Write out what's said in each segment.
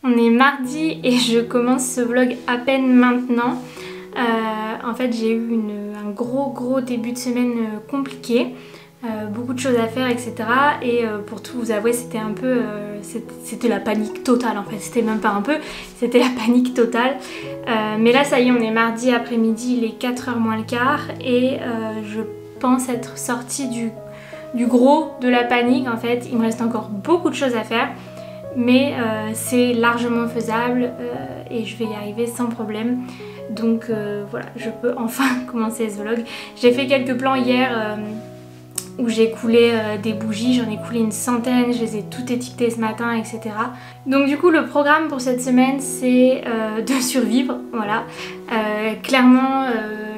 On est mardi et je commence ce vlog à peine maintenant. En fait j'ai eu un gros début de semaine compliqué. Beaucoup de choses à faire, etc. Et pour tout vous avouer, c'était un peu... c'était la panique totale en fait. C'était même pas un peu, c'était la panique totale. Mais là ça y est, on est mardi après-midi, il est 4h moins le quart. Et je pense être sortie du gros de la panique en fait. Il me reste encore beaucoup de choses à faire. Mais c'est largement faisable et je vais y arriver sans problème. Donc voilà, je peux enfin commencer ce vlog. J'ai fait quelques plans hier où j'ai coulé des bougies, j'en ai coulé une centaine, je les ai toutes étiquetées ce matin, etc. Donc du coup le programme pour cette semaine c'est de survivre, voilà. Clairement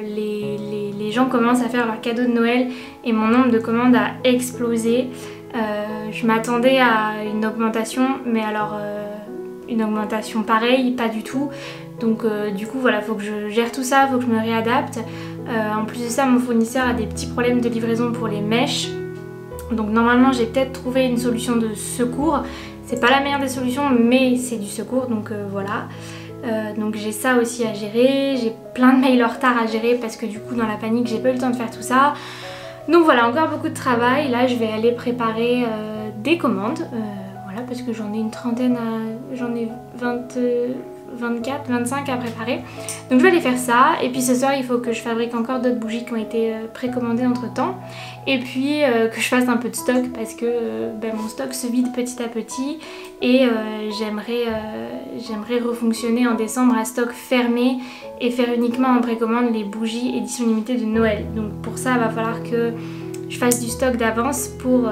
les gens commencent à faire leurs cadeaux de Noël et mon nombre de commandes a explosé. Je m'attendais à une augmentation, mais alors une augmentation pareille, pas du tout. Donc du coup voilà, faut que je gère tout ça, faut que je me réadapte. En plus de ça, mon fournisseur a des petits problèmes de livraison pour les mèches. Donc normalement j'ai peut-être trouvé une solution de secours. C'est pas la meilleure des solutions, mais c'est du secours, donc voilà. Donc j'ai ça aussi à gérer, j'ai plein de mails en retard à gérer parce que du coup dans la panique j'ai pas eu le temps de faire tout ça. Donc voilà, encore beaucoup de travail. Là je vais aller préparer des commandes, voilà, parce que j'en ai une trentaine, j'en ai 24, 25 à préparer. Donc je vais aller faire ça. Et puis ce soir il faut que je fabrique encore d'autres bougies qui ont été précommandées entre temps. Et puis que je fasse un peu de stock parce que mon stock se vide petit à petit. Et j'aimerais refonctionner en décembre à stock fermé et faire uniquement en précommande les bougies édition limitée de Noël. Donc pour ça il va falloir que je fasse du stock d'avance pour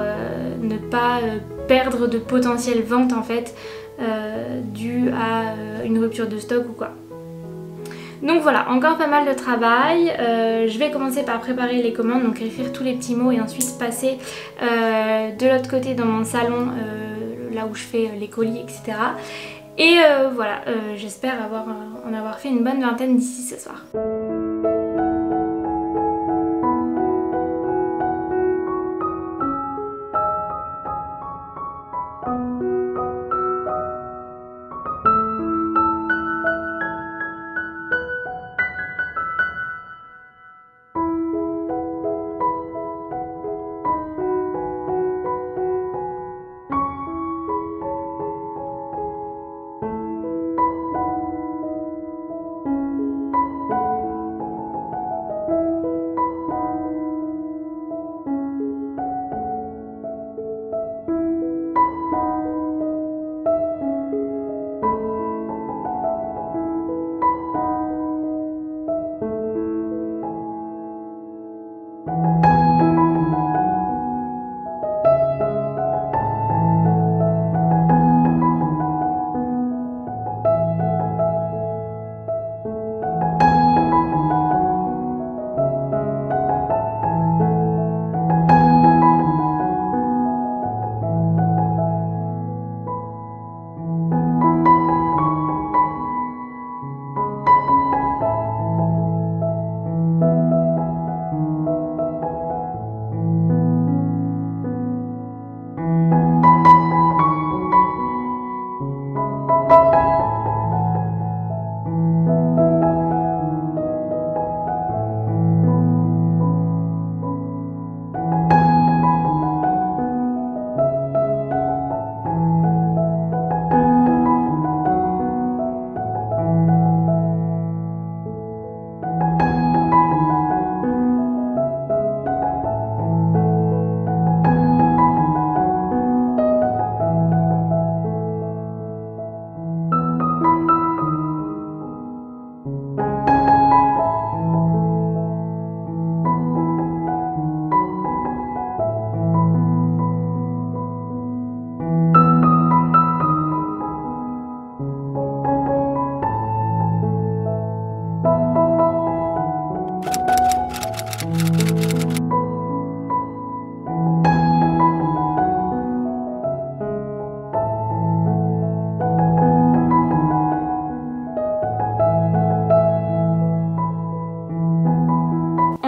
ne pas perdre de potentielles ventes en fait dû à une rupture de stock ou quoi. Donc voilà, encore pas mal de travail. Je vais commencer par préparer les commandes, donc écrire tous les petits mots et ensuite passer de l'autre côté dans mon salon, là où je fais les colis, etc. Et voilà, j'espère en avoir fait une bonne vingtaine d'ici ce soir.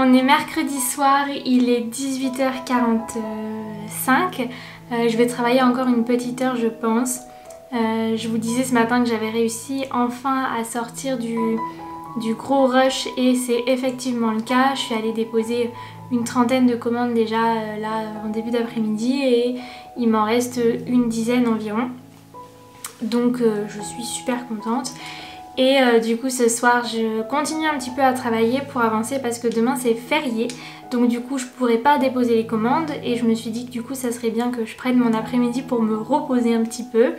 On est mercredi soir, il est 18h45. Je vais travailler encore une petite heure je pense. Je vous disais ce matin que j'avais réussi enfin à sortir du gros rush et c'est effectivement le cas. Je suis allée déposer une trentaine de commandes déjà là en début d'après-midi et il m'en reste une dizaine environ. Donc je suis super contente. Et du coup ce soir je continue un petit peu à travailler pour avancer parce que demain c'est férié. Donc du coup je pourrais pas déposer les commandes et je me suis dit que du coup ça serait bien que je prenne mon après-midi pour me reposer un petit peu.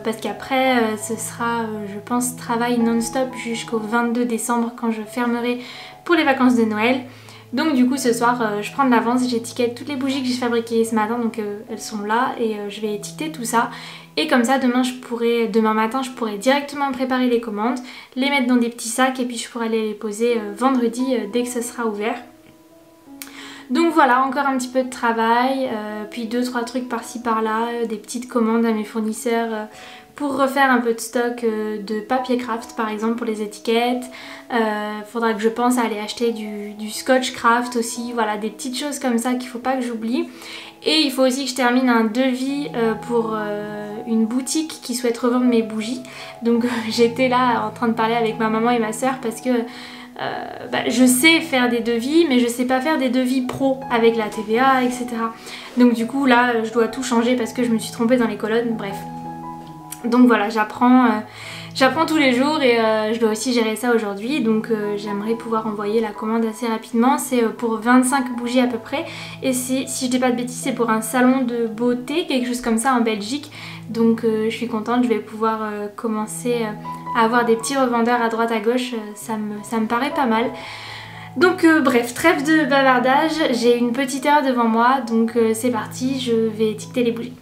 Parce qu'après ce sera je pense travail non-stop jusqu'au 22 décembre quand je fermerai pour les vacances de Noël. Donc du coup ce soir je prends de l'avance, j'étiquette toutes les bougies que j'ai fabriquées ce matin, donc elles sont là et je vais étiqueter tout ça. Et comme ça demain matin je pourrai directement préparer les commandes, les mettre dans des petits sacs et puis je pourrai les poser vendredi dès que ce sera ouvert. Donc voilà, encore un petit peu de travail, puis 2-3 trucs par-ci par-là, des petites commandes à mes fournisseurs pour refaire un peu de stock de papier craft par exemple pour les étiquettes. Faudra que je pense à aller acheter du scotch craft aussi, voilà des petites choses comme ça qu'il faut pas que j'oublie. Et il faut aussi que je termine un devis pour une boutique qui souhaite revendre mes bougies. Donc j'étais là en train de parler avec ma maman et ma soeur parce que je sais faire des devis mais je sais pas faire des devis pro avec la TVA, etc. Donc du coup là je dois tout changer parce que je me suis trompée dans les colonnes, bref. Donc voilà, j'apprends tous les jours et je dois aussi gérer ça aujourd'hui. Donc j'aimerais pouvoir envoyer la commande assez rapidement. C'est pour 25 bougies à peu près. Et si je dis pas de bêtises, c'est pour un salon de beauté, quelque chose comme ça en Belgique. Donc je suis contente, je vais pouvoir commencer à avoir des petits revendeurs à droite à gauche. Ça me paraît pas mal. Donc bref, trêve de bavardage. J'ai une petite heure devant moi. Donc c'est parti, je vais étiqueter les bougies.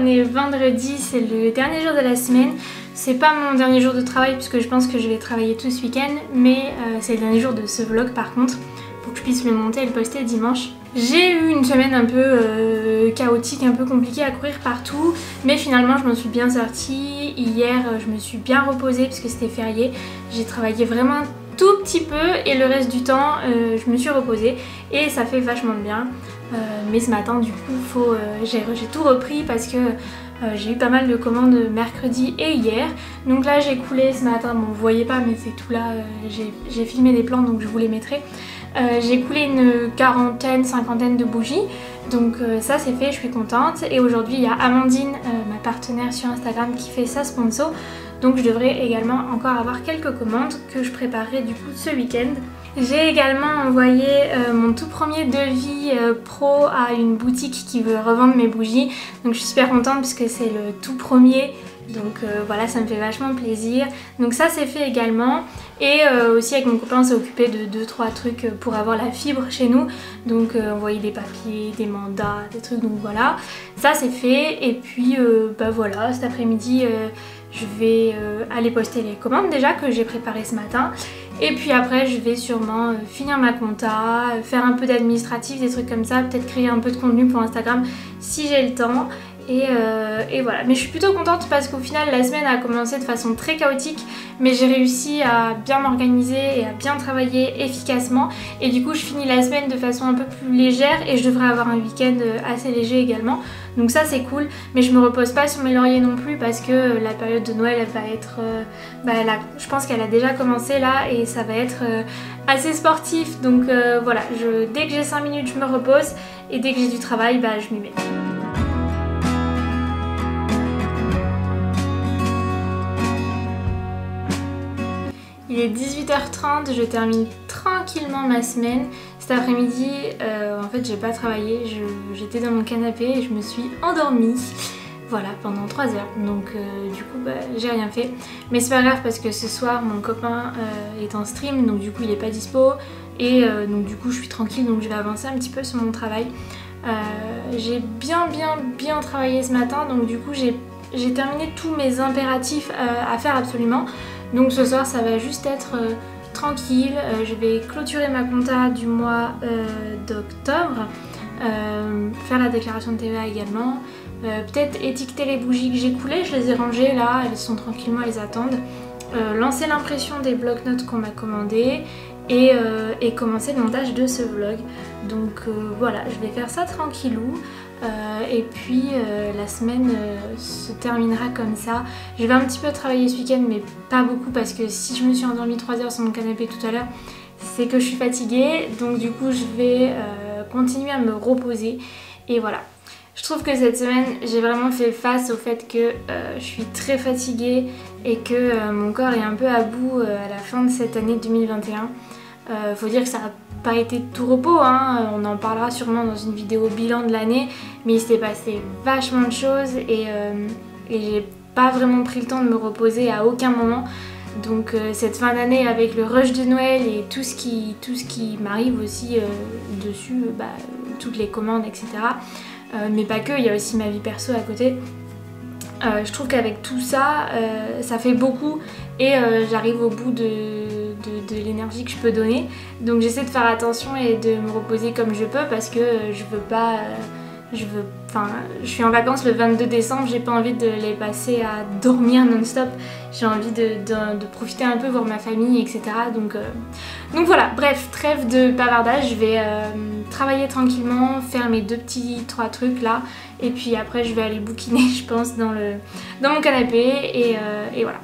On est vendredi, c'est le dernier jour de la semaine. C'est pas mon dernier jour de travail puisque je pense que je vais travailler tout ce week-end, mais c'est le dernier jour de ce vlog par contre, pour que je puisse le monter et le poster dimanche. J'ai eu une semaine un peu chaotique, un peu compliquée à courir partout, mais finalement je m'en suis bien sortie. Hier je me suis bien reposée puisque c'était férié. J'ai travaillé vraiment un tout petit peu et le reste du temps je me suis reposée et ça fait vachement de bien. Mais ce matin du coup j'ai tout repris parce que j'ai eu pas mal de commandes mercredi et hier. Donc là j'ai coulé ce matin, bon vous voyez pas mais c'est tout là, j'ai filmé des plans donc je vous les mettrai. J'ai coulé une cinquantaine de bougies. Donc ça c'est fait, je suis contente. Et aujourd'hui il y a Amandine, ma partenaire sur Instagram, qui fait sa sponsor. Donc je devrais également encore avoir quelques commandes que je préparerai du coup ce week-end. J'ai également envoyé mon tout premier devis pro à une boutique qui veut revendre mes bougies. Donc je suis super contente puisque c'est le tout premier. Donc voilà, ça me fait vachement plaisir. Donc ça c'est fait également. Et aussi avec mon copain on s'est occupé de 2-3 trucs pour avoir la fibre chez nous. Donc envoyer des papiers, des mandats, des trucs, donc voilà. Ça c'est fait. Et puis voilà, cet après-midi je vais aller poster les commandes déjà que j'ai préparées ce matin. Et puis après je vais sûrement finir ma compta, faire un peu d'administratif, des trucs comme ça, peut-être créer un peu de contenu pour Instagram si j'ai le temps. Et voilà, mais je suis plutôt contente parce qu'au final la semaine a commencé de façon très chaotique, mais j'ai réussi à bien m'organiser et à bien travailler efficacement, et du coup je finis la semaine de façon un peu plus légère et je devrais avoir un week-end assez léger également, donc ça c'est cool. Mais je me repose pas sur mes lauriers non plus parce que la période de Noël elle va être, je pense qu'elle a déjà commencé là et ça va être assez sportif, donc voilà, dès que j'ai 5 minutes je me repose et dès que j'ai du travail je m'y mets. Il est 18h30, je termine tranquillement ma semaine. Cet après-midi, en fait j'ai pas travaillé, j'étais dans mon canapé et je me suis endormie. Voilà, pendant 3 heures, donc du coup j'ai rien fait. Mais c'est pas grave parce que ce soir mon copain est en stream, donc du coup il est pas dispo. Et donc du coup je suis tranquille, donc je vais avancer un petit peu sur mon travail. J'ai bien travaillé ce matin, donc du coup j'ai terminé tous mes impératifs à faire absolument. Donc ce soir ça va juste être tranquille. Je vais clôturer ma compta du mois d'octobre, faire la déclaration de TVA également. Peut-être étiqueter les bougies que j'ai coulées, je les ai rangées là, elles sont tranquillement, elles attendent. Lancer l'impression des bloc-notes qu'on m'a commandées et commencer le montage de ce vlog. Donc voilà, je vais faire ça tranquillou. Et puis la semaine se terminera comme ça. Je vais un petit peu travailler ce week-end, mais pas beaucoup parce que si je me suis endormie 3 heures sur mon canapé tout à l'heure, c'est que je suis fatiguée. Donc du coup je vais continuer à me reposer et voilà. Je trouve que cette semaine, j'ai vraiment fait face au fait que je suis très fatiguée et que mon corps est un peu à bout à la fin de cette année 2021. Faut dire que ça n'a pas été tout repos, hein. On en parlera sûrement dans une vidéo bilan de l'année, mais il s'est passé vachement de choses et j'ai pas vraiment pris le temps de me reposer à aucun moment. Donc cette fin d'année avec le rush de Noël et tout ce qui m'arrive aussi dessus, toutes les commandes, etc. Mais pas que, il y a aussi ma vie perso à côté. Je trouve qu'avec tout ça, ça fait beaucoup et j'arrive au bout de l'énergie que je peux donner. Donc j'essaie de faire attention et de me reposer comme je peux parce que je suis en vacances le 22 décembre, j'ai pas envie de les passer à dormir non-stop. J'ai envie de profiter un peu, voir ma famille, etc. Donc voilà, bref, trêve de bavardage, je vais travailler tranquillement, faire mes 3 trucs là, et puis après je vais aller bouquiner je pense dans mon canapé et voilà.